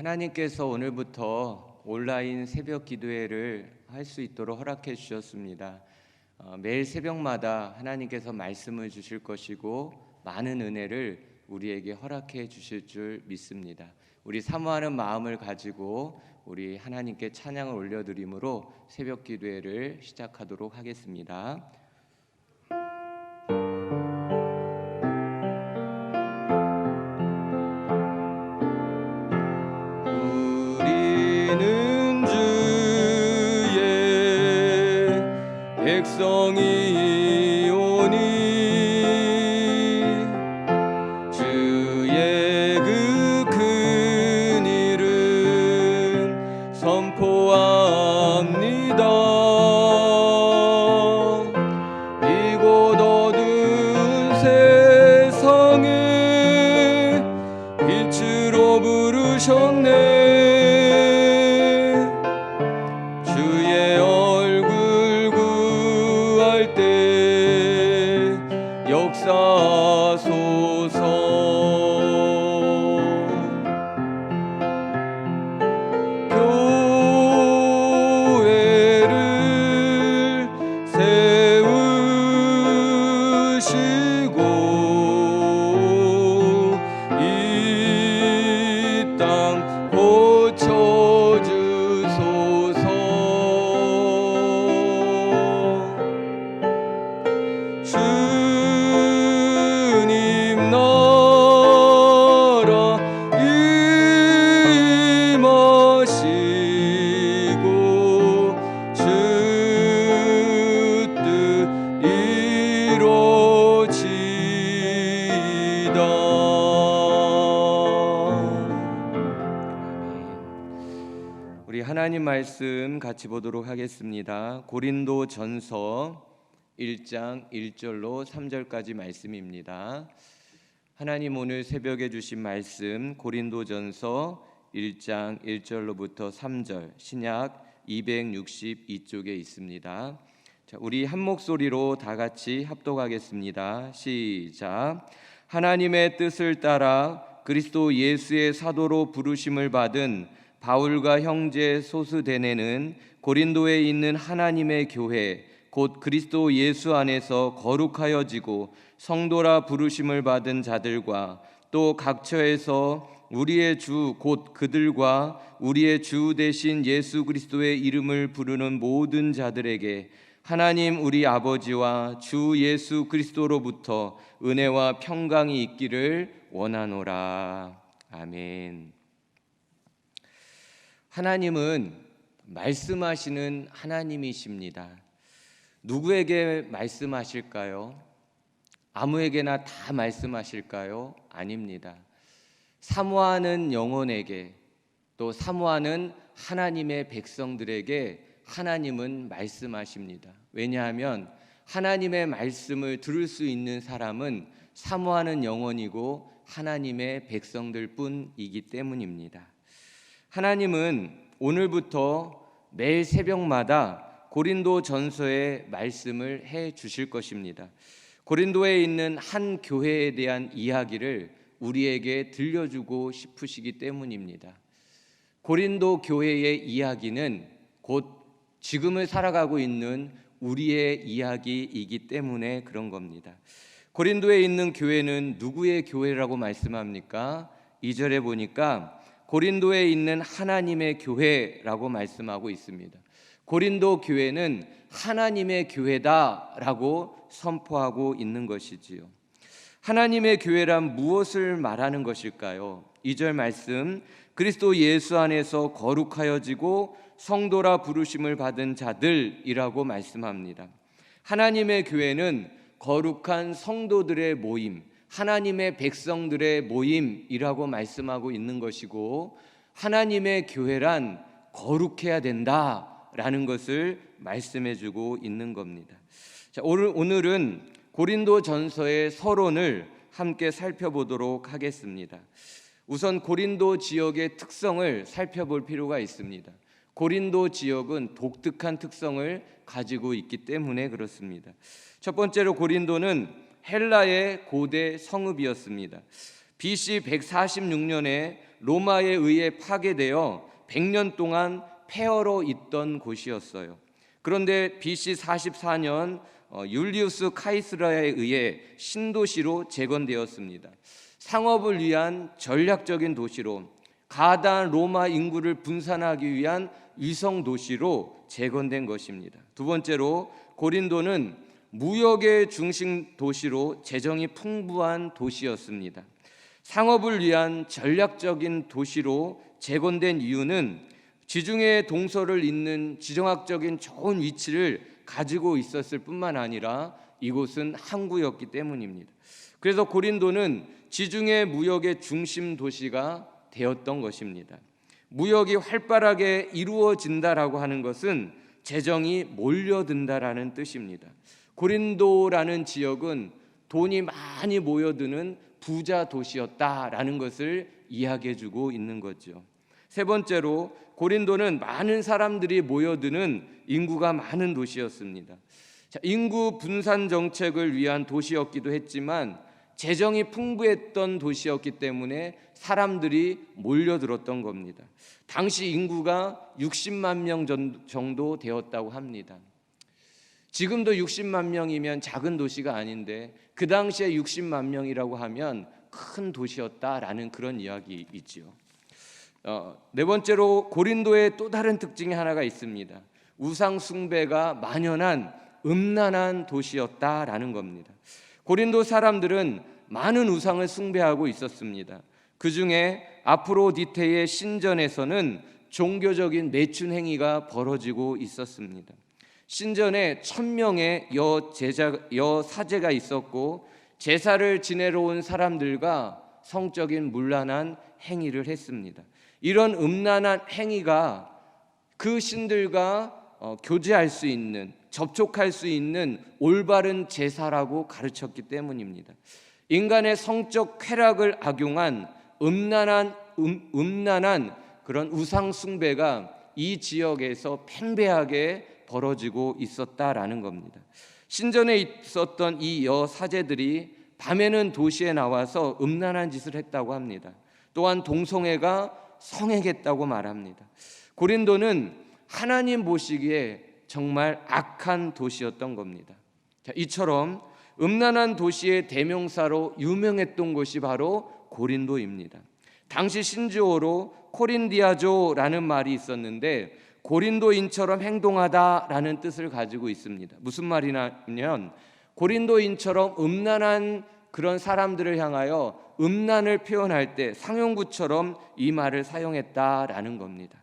하나님께서 오늘부터 온라인 새벽 기도회를 할 수 있도록 허락해 주셨습니다. 매일 새벽마다 하나님께서 말씀을 주실 것이고 많은 은혜를 우리에게 허락해 주실 줄 믿습니다. 우리 사모하는 마음을 가지고 우리 하나님께 찬양을 올려드림으로 새벽 기도회를 시작하도록 하겠습니다. 백성이오니 주의 그 큰 일은 선포합니다. 이곳 어두운 세상에 빛으로 부르셨네. 주의 얼굴 구할 때 역사소서. 교회를 세우시고 이 땅 고쳐주소서. 주님 나라 임하시고 주 뜻 이루어지이다. 우리 하나님 말씀 같이 보도록 하겠습니다. 고린도전서 1장 1절로 3절까지 말씀입니다. 하나님 오늘 새벽에 주신 말씀 고린도전서 1장 1절로부터 3절 신약 262쪽에 있습니다. 자, 우리 한 목소리로 다 같이 합독하겠습니다. 시작. 하나님의 뜻을 따라 그리스도 예수의 사도로 부르심을 받은 바울과 형제 소스데네는 고린도에 있는 하나님의 교회 곧 그리스도 예수 안에서 거룩하여지고 성도라 부르심을 받은 자들과 또 각처에서 우리의 주 곧 그들과 우리의 주 되신 예수 그리스도의 이름을 부르는 모든 자들에게 하나님 우리 아버지와 주 예수 그리스도로부터 은혜와 평강이 있기를 원하노라. 아멘. 하나님은 말씀하시는 하나님이십니다. 누구에게 말씀하실까요? 아무에게나 다 말씀하실까요? 아닙니다. 사모하는 영혼에게 또 사모하는 하나님의 백성들에게 하나님은 말씀하십니다. 왜냐하면 하나님의 말씀을 들을 수 있는 사람은 사모하는 영혼이고 하나님의 백성들 뿐이기 때문입니다. 하나님은 오늘부터 매일 새벽마다 고린도 전서의 말씀을 해 주실 것입니다. 고린도에 있는 한 교회에 대한 이야기를 우리에게 들려주고 싶으시기 때문입니다. 고린도 교회의 이야기는 곧 지금을 살아가고 있는 우리의 이야기이기 때문에 그런 겁니다. 고린도에 있는 교회는 누구의 교회라고 말씀합니까? 2절에 보니까 고린도에 있는 하나님의 교회라고 말씀하고 있습니다. 고린도 교회는 하나님의 교회다라고 선포하고 있는 것이지요. 하나님의 교회란 무엇을 말하는 것일까요? 2절 말씀, 그리스도 예수 안에서 거룩하여지고 성도라 부르심을 받은 자들이라고 말씀합니다. 하나님의 교회는 거룩한 성도들의 모임, 하나님의 백성들의 모임이라고 말씀하고 있는 것이고, 하나님의 교회란 거룩해야 된다라는 것을 말씀해주고 있는 겁니다. 자, 오늘은 고린도전서의 서론을 함께 살펴보도록 하겠습니다. 우선 고린도 지역의 특성을 살펴볼 필요가 있습니다. 고린도 지역은 독특한 특성을 가지고 있기 때문에 그렇습니다. 첫 번째로 고린도는 헬라의 고대 성읍이었습니다. BC 146년에 로마에 의해 파괴되어 100년 동안 폐허로 있던 곳이었어요. 그런데 BC 44년 율리우스 카이스라에 의해 신도시로 재건되었습니다. 상업을 위한 전략적인 도시로, 가다한 로마 인구를 분산하기 위한 위성 도시로 재건된 것입니다. 두 번째로, 고린도는 무역의 중심 도시로 재정이 풍부한 도시였습니다. 상업을 위한 전략적인 도시로 재건된 이유는 지중해 동서를 잇는 지정학적인 좋은 위치를 가지고 있었을 뿐만 아니라 이곳은 항구였기 때문입니다. 그래서 고린도는 지중해 무역의 중심 도시가 되었던 것입니다. 무역이 활발하게 이루어진다라고 하는 것은 재정이 몰려든다라는 뜻입니다. 고린도라는 지역은 돈이 많이 모여드는 부자 도시였다라는 것을 이야기해주고 있는 거죠. 세 번째로, 고린도는 많은 사람들이 모여드는 인구가 많은 도시였습니다. 인구 분산 정책을 위한 도시였기도 했지만 재정이 풍부했던 도시였기 때문에 사람들이 몰려들었던 겁니다. 당시 인구가 60만 명 정도 되었다고 합니다. 지금도 60만 명이면 작은 도시가 아닌데 그 당시에 60만 명이라고 하면 큰 도시였다라는 그런 이야기이지요. 네 번째로, 고린도의 또 다른 특징이 하나가 있습니다. 우상 숭배가 만연한 음란한 도시였다라는 겁니다. 고린도 사람들은 많은 우상을 숭배하고 있었습니다. 그 중에 아프로디테의 신전에서는 종교적인 매춘 행위가 벌어지고 있었습니다. 신전에 1000명의 여사제가 있었고 제사를 지내러 온 사람들과 성적인 문란한 행위를 했습니다. 이런 음란한 행위가 그 신들과 교제할 수 있는, 접촉할 수 있는 올바른 제사라고 가르쳤기 때문입니다. 인간의 성적 쾌락을 악용한 음란한 그런 우상 숭배가 이 지역에서 팽배하게 벌어지고 있었다라는 겁니다. 신전에 있었던 이 여사제들이 밤에는 도시에 나와서 음란한 짓을 했다고 합니다. 또한 동성애가 성행했다고 말합니다. 고린도는 하나님 보시기에 정말 악한 도시였던 겁니다. 이처럼 음란한 도시의 대명사로 유명했던 곳이 바로 고린도입니다. 당시 신조어로 코린디아조라는 말이 있었는데 고린도인처럼 행동하다라는 뜻을 가지고 있습니다. 무슨 말이냐면 고린도인처럼 음란한 그런 사람들을 향하여 음란을 표현할 때 상용구처럼 이 말을 사용했다라는 겁니다.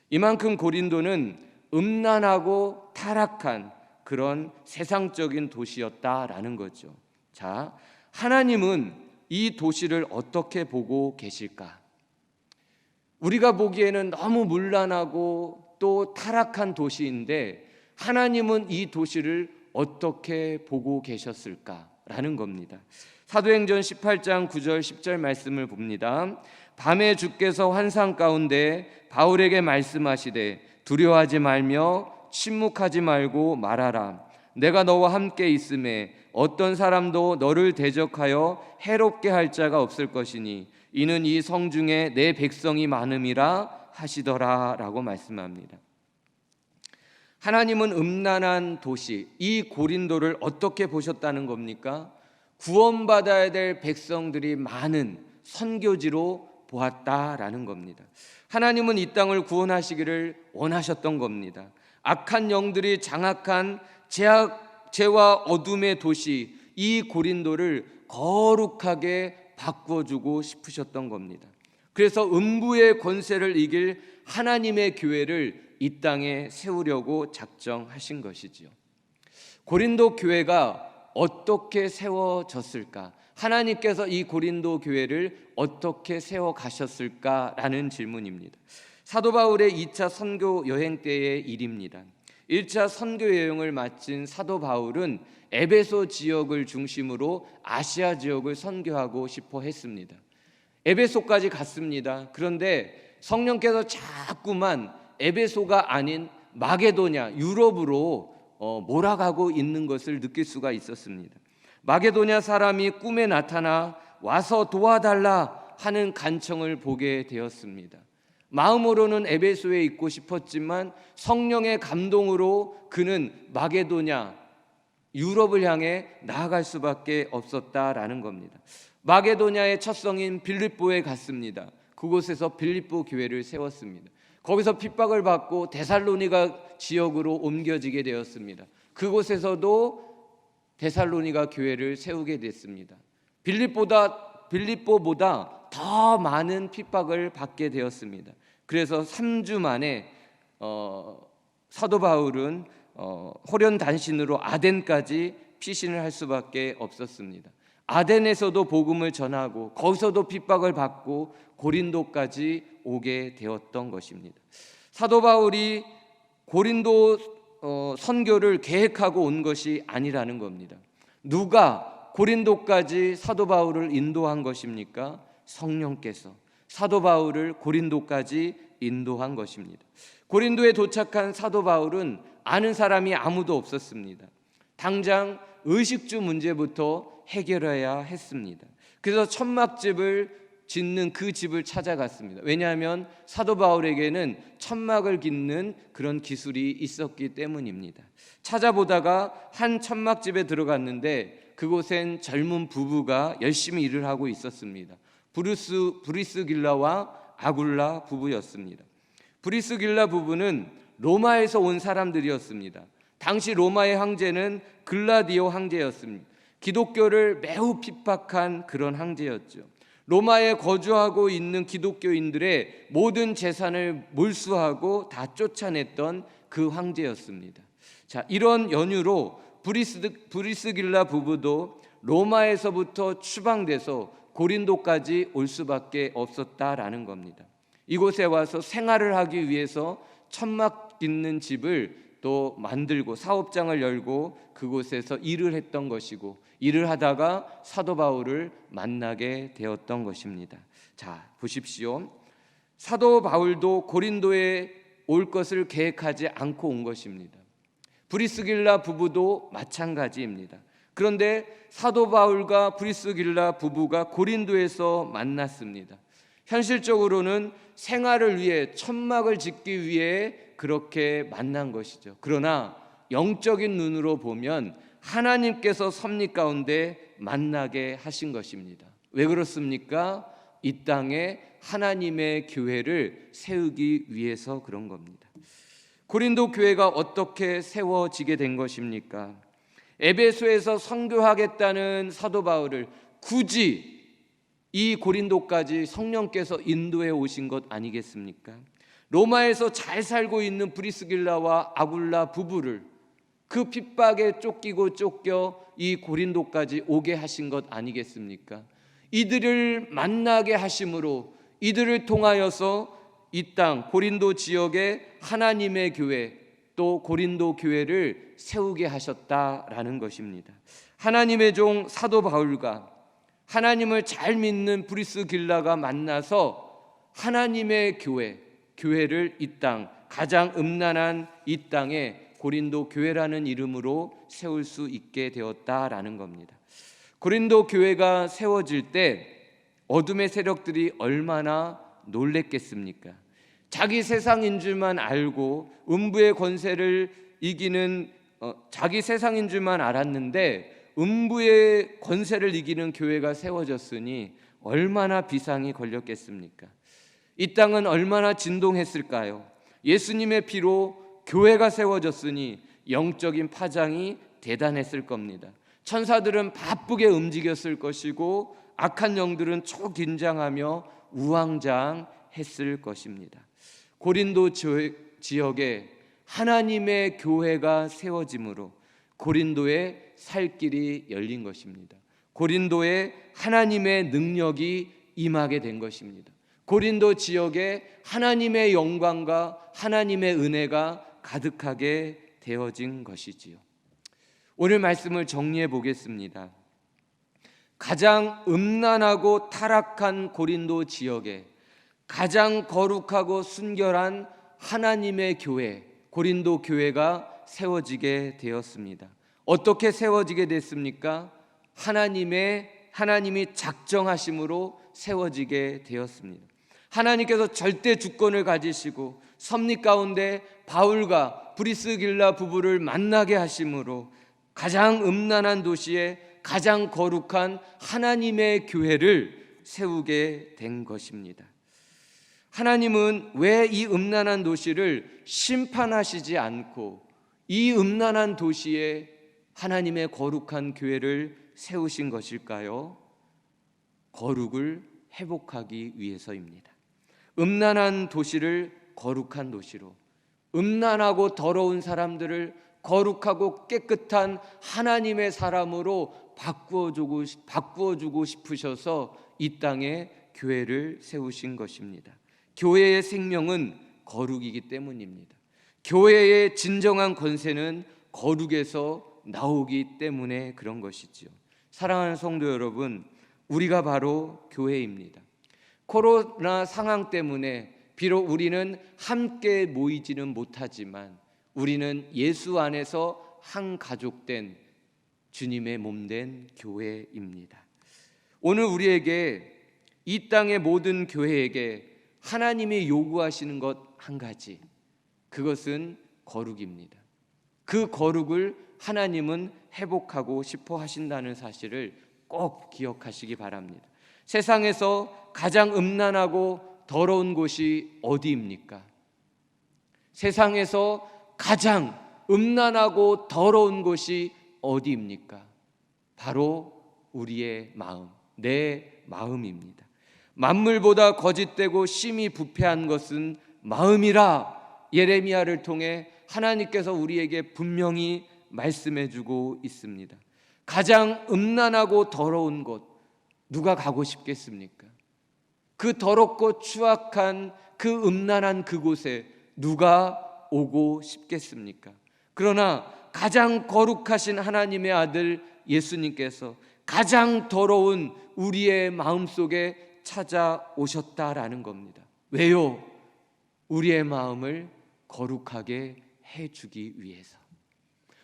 이만큼 고린도는 음란하고 타락한 그런 세상적인 도시였다라는 거죠. 자, 하나님은 이 도시를 어떻게 보고 계실까? 우리가 보기에는 너무 문란하고 또 타락한 도시인데 하나님은 이 도시를 어떻게 보고 계셨을까라는 겁니다. 사도행전 18장 9절 10절 말씀을 봅니다. 밤에 주께서 환상 가운데 바울에게 말씀하시되 두려워하지 말며 침묵하지 말고 말하라. 내가 너와 함께 있음에 어떤 사람도 너를 대적하여 해롭게 할 자가 없을 것이니 이는 이 성중에 내 백성이 많음이라 하시더라 라고 말씀합니다. 하나님은 음란한 도시 이 고린도를 어떻게 보셨다는 겁니까? 구원받아야 될 백성들이 많은 선교지로 보았다라는 겁니다. 하나님은 이 땅을 구원하시기를 원하셨던 겁니다. 악한 영들이 장악한 죄와 어둠의 도시 이 고린도를 거룩하게 바꿔주고 싶으셨던 겁니다. 그래서 음부의 권세를 이길 하나님의 교회를 이 땅에 세우려고 작정하신 것이지요. 고린도 교회가 어떻게 세워졌을까? 하나님께서 이 고린도 교회를 어떻게 세워 가셨을까라는 질문입니다. 사도 바울의 2차 선교 여행 때의 일입니다. 1차 선교 여행을 마친 사도 바울은 에베소 지역을 중심으로 아시아 지역을 선교하고 싶어 했습니다. 에베소까지 갔습니다. 그런데 성령께서 자꾸만 에베소가 아닌 마게도냐, 유럽으로 몰아가고 있는 것을 느낄 수가 있었습니다. 마게도냐 사람이 꿈에 나타나 와서 도와달라 하는 간청을 보게 되었습니다. 마음으로는 에베소에 있고 싶었지만 성령의 감동으로 그는 마게도냐, 유럽을 향해 나아갈 수밖에 없었다라는 겁니다. 마게도냐의 첫 성인 빌립보에 갔습니다. 그곳에서 빌립보 교회를 세웠습니다. 거기서 핍박을 받고 데살로니가 지역으로 옮겨지게 되었습니다. 그곳에서도 데살로니가 교회를 세우게 됐습니다. 빌립보보다 더 많은 핍박을 받게 되었습니다. 그래서 3주 만에 사도 바울은 호련 단신으로 아덴까지 피신을 할 수밖에 없었습니다. 아덴에서도 복음을 전하고 거기서도 핍박을 받고 고린도까지 오게 되었던 것입니다. 사도 바울이 고린도 선교를 계획하고 온 것이 아니라는 겁니다. 누가 고린도까지 사도 바울을 인도한 것입니까? 성령께서 사도 바울을 고린도까지 인도한 것입니다. 고린도에 도착한 사도 바울은 아는 사람이 아무도 없었습니다. 당장 의식주 문제부터 해결해야 했습니다. 그래서 천막집을 짓는 그 집을 찾아갔습니다. 왜냐하면 사도 바울에게는 천막을 깃는 그런 기술이 있었기 때문입니다. 찾아보다가 한 천막집에 들어갔는데 그곳엔 젊은 부부가 열심히 일을 하고 있었습니다. 브리스길라와 아굴라 부부였습니다. 브리스길라 부부는 로마에서 온 사람들이었습니다. 당시 로마의 황제는 글라디오 황제였습니다. 기독교를 매우 핍박한 그런 황제였죠. 로마에 거주하고 있는 기독교인들의 모든 재산을 몰수하고 다 쫓아냈던 그 황제였습니다. 자, 이런 연유로 브리스길라 부부도 로마에서부터 추방돼서 고린도까지 올 수밖에 없었다라는 겁니다. 이곳에 와서 생활을 하기 위해서 천막 깃는 집을 또 만들고 사업장을 열고 그곳에서 일을 했던 것이고, 일을 하다가 사도 바울을 만나게 되었던 것입니다. 자, 보십시오. 사도 바울도 고린도에 올 것을 계획하지 않고 온 것입니다. 브리스길라 부부도 마찬가지입니다. 그런데 사도 바울과 브리스길라 부부가 고린도에서 만났습니다. 현실적으로는 생활을 위해 천막을 짓기 위해 그렇게 만난 것이죠. 그러나 영적인 눈으로 보면 하나님께서 섭리 가운데 만나게 하신 것입니다. 왜 그렇습니까? 이 땅에 하나님의 교회를 세우기 위해서 그런 겁니다. 고린도 교회가 어떻게 세워지게 된 것입니까? 에베소에서 선교하겠다는 사도 바울을 굳이 이 고린도까지 성령께서 인도해 오신 것 아니겠습니까? 로마에서 잘 살고 있는 브리스길라와 아굴라 부부를 그 핍박에 쫓기고 쫓겨 이 고린도까지 오게 하신 것 아니겠습니까? 이들을 만나게 하심으로 이들을 통하여서 이 땅 고린도 지역에 하나님의 교회, 또 고린도 교회를 세우게 하셨다라는 것입니다. 하나님의 종 사도 바울과 하나님을 잘 믿는 브리스길라가 만나서 하나님의 교회를 이 땅, 가장 음란한 이 땅에 고린도 교회라는 이름으로 세울 수 있게 되었다라는 겁니다. 고린도 교회가 세워질 때 어둠의 세력들이 얼마나 놀랬겠습니까? 자기 세상인 줄만 알고 음부의 권세를 이기는 자기 세상인 줄만 알았는데 음부의 권세를 이기는 교회가 세워졌으니 얼마나 비상이 걸렸겠습니까? 이 땅은 얼마나 진동했을까요? 예수님의 피로 교회가 세워졌으니 영적인 파장이 대단했을 겁니다. 천사들은 바쁘게 움직였을 것이고 악한 영들은 초긴장하며 우왕좌왕했을 것입니다. 고린도 지역에 하나님의 교회가 세워짐으로 고린도에 살 길이 열린 것입니다. 고린도에 하나님의 능력이 임하게 된 것입니다. 고린도 지역에 하나님의 영광과 하나님의 은혜가 가득하게 되어진 것이지요. 오늘 말씀을 정리해 보겠습니다. 가장 음란하고 타락한 고린도 지역에 가장 거룩하고 순결한 하나님의 교회, 고린도 교회가 세워지게 되었습니다. 어떻게 세워지게 됐습니까? 하나님이 작정하심으로 세워지게 되었습니다. 하나님께서 절대 주권을 가지시고 섭리 가운데 바울과 브리스길라 부부를 만나게 하심으로 가장 음란한 도시에 가장 거룩한 하나님의 교회를 세우게 된 것입니다. 하나님은 왜 이 음란한 도시를 심판하시지 않고 이 음란한 도시에 하나님의 거룩한 교회를 세우신 것일까요? 거룩을 회복하기 위해서입니다. 음란한 도시를 거룩한 도시로, 음란하고 더러운 사람들을 거룩하고 깨끗한 하나님의 사람으로 바꾸어주고 싶으셔서 이 땅에 교회를 세우신 것입니다. 교회의 생명은 거룩이기 때문입니다. 교회의 진정한 권세는 거룩에서 나오기 때문에 그런 것이지요. 사랑하는 성도 여러분, 우리가 바로 교회입니다. 코로나 상황 때문에 비록 우리는 함께 모이지는 못하지만 우리는 예수 안에서 한 가족된 주님의 몸된 교회입니다. 오늘 우리에게, 이 땅의 모든 교회에게 하나님이 요구하시는 것 한 가지, 그것은 거룩입니다. 그 거룩을 하나님은 회복하고 싶어 하신다는 사실을 꼭 기억하시기 바랍니다. 세상에서 가장 음란하고 더러운 곳이 어디입니까? 세상에서 가장 음란하고 더러운 곳이 어디입니까? 바로 우리의 마음, 내 마음입니다. 만물보다 거짓되고 심히 부패한 것은 마음이라 예레미야를 통해 하나님께서 우리에게 분명히 말씀해 주고 있습니다. 가장 음란하고 더러운 곳, 누가 가고 싶겠습니까? 그 더럽고 추악한 그 음란한 그곳에 누가 오고 싶겠습니까? 그러나 가장 거룩하신 하나님의 아들 예수님께서 가장 더러운 우리의 마음속에 찾아오셨다라는 겁니다. 왜요? 우리의 마음을 거룩하게 해주기 위해서.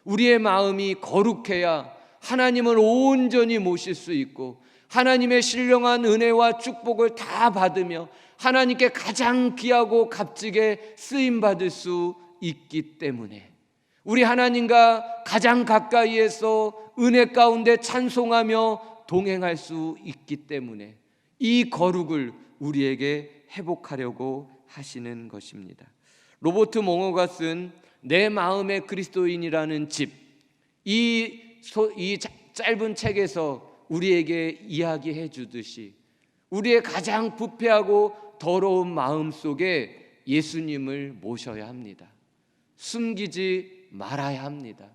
우리의 마음이 거룩해야 하나님을 온전히 모실 수 있고 하나님의 신령한 은혜와 축복을 다 받으며 하나님께 가장 귀하고 값지게 쓰임받을 수 있기 때문에, 우리 하나님과 가장 가까이에서 은혜 가운데 찬송하며 동행할 수 있기 때문에 이 거룩을 우리에게 회복하려고 하시는 것입니다. 로버트 몽어가 쓴 내 마음의 그리스도인이라는 이 짧은 책에서 우리에게 이야기해 주듯이 우리의 가장 부패하고 더러운 마음 속에 예수님을 모셔야 합니다. 숨기지 말아야 합니다.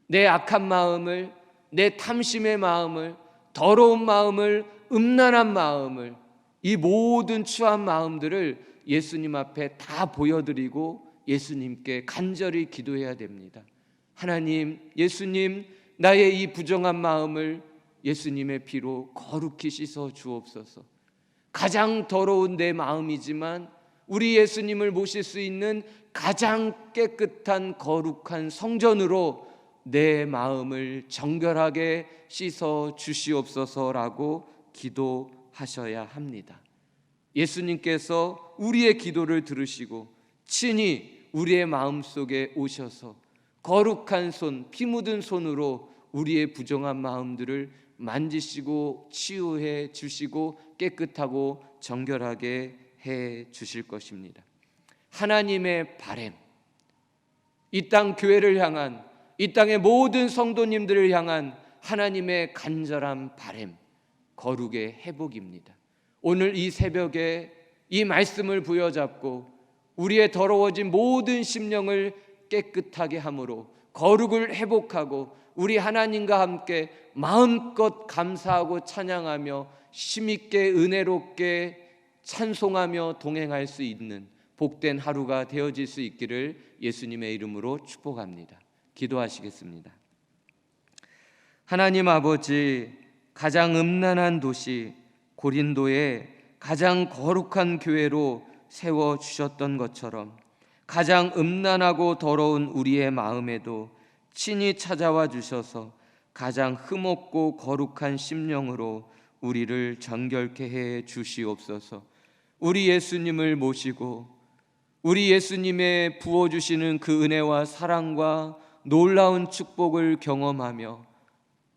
내 악한 마음을, 내 탐심의 마음을, 더러운 마음을, 음란한 마음을, 이 모든 추한 마음들을 예수님 앞에 다 보여드리고 예수님께 간절히 기도해야 됩니다. 하나님, 예수님, 나의 이 부정한 마음을 예수님의 피로 거룩히 씻어 주옵소서. 가장 더러운 내 마음이지만 우리 예수님을 모실 수 있는 가장 깨끗한 거룩한 성전으로 내 마음을 정결하게 씻어 주시옵소서라고 기도하셔야 합니다. 예수님께서 우리의 기도를 들으시고 친히 우리의 마음속에 오셔서 거룩한 손, 피 묻은 손으로 우리의 부정한 마음들을 만지시고 치유해 주시고 깨끗하고 정결하게 해 주실 것입니다. 하나님의 바람, 이 땅 교회를 향한, 이 땅의 모든 성도님들을 향한 하나님의 간절한 바람, 거룩의 회복입니다. 오늘 이 새벽에 이 말씀을 부여잡고 우리의 더러워진 모든 심령을 깨끗하게 함으로 거룩을 회복하고 우리 하나님과 함께 마음껏 감사하고 찬양하며 힘있게 은혜롭게 찬송하며 동행할 수 있는 복된 하루가 되어질 수 있기를 예수님의 이름으로 축복합니다. 기도하시겠습니다. 하나님 아버지, 가장 음란한 도시 고린도에 가장 거룩한 교회로 세워주셨던 것처럼 가장 음란하고 더러운 우리의 마음에도 친히 찾아와 주셔서 가장 흠없고 거룩한 심령으로 우리를 정결케 해 주시옵소서. 우리 예수님을 모시고 우리 예수님의 부어주시는 그 은혜와 사랑과 놀라운 축복을 경험하며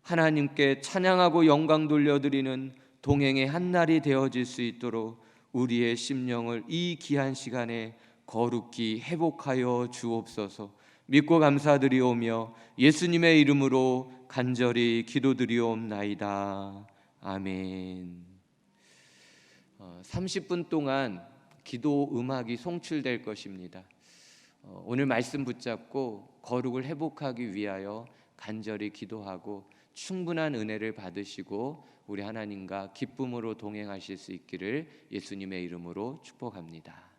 하나님께 찬양하고 영광 돌려드리는 동행의 한 날이 되어질 수 있도록 우리의 심령을 이 귀한 시간에 거룩히 회복하여 주옵소서. 믿고 감사드리오며 예수님의 이름으로 간절히 기도드리옵나이다. 아멘. 30분 동안 기도 음악이 송출될 것입니다. 오늘 말씀 붙잡고 거룩을 회복하기 위하여 간절히 기도하고 충분한 은혜를 받으시고 우리 하나님과 기쁨으로 동행하실 수 있기를 예수님의 이름으로 축복합니다.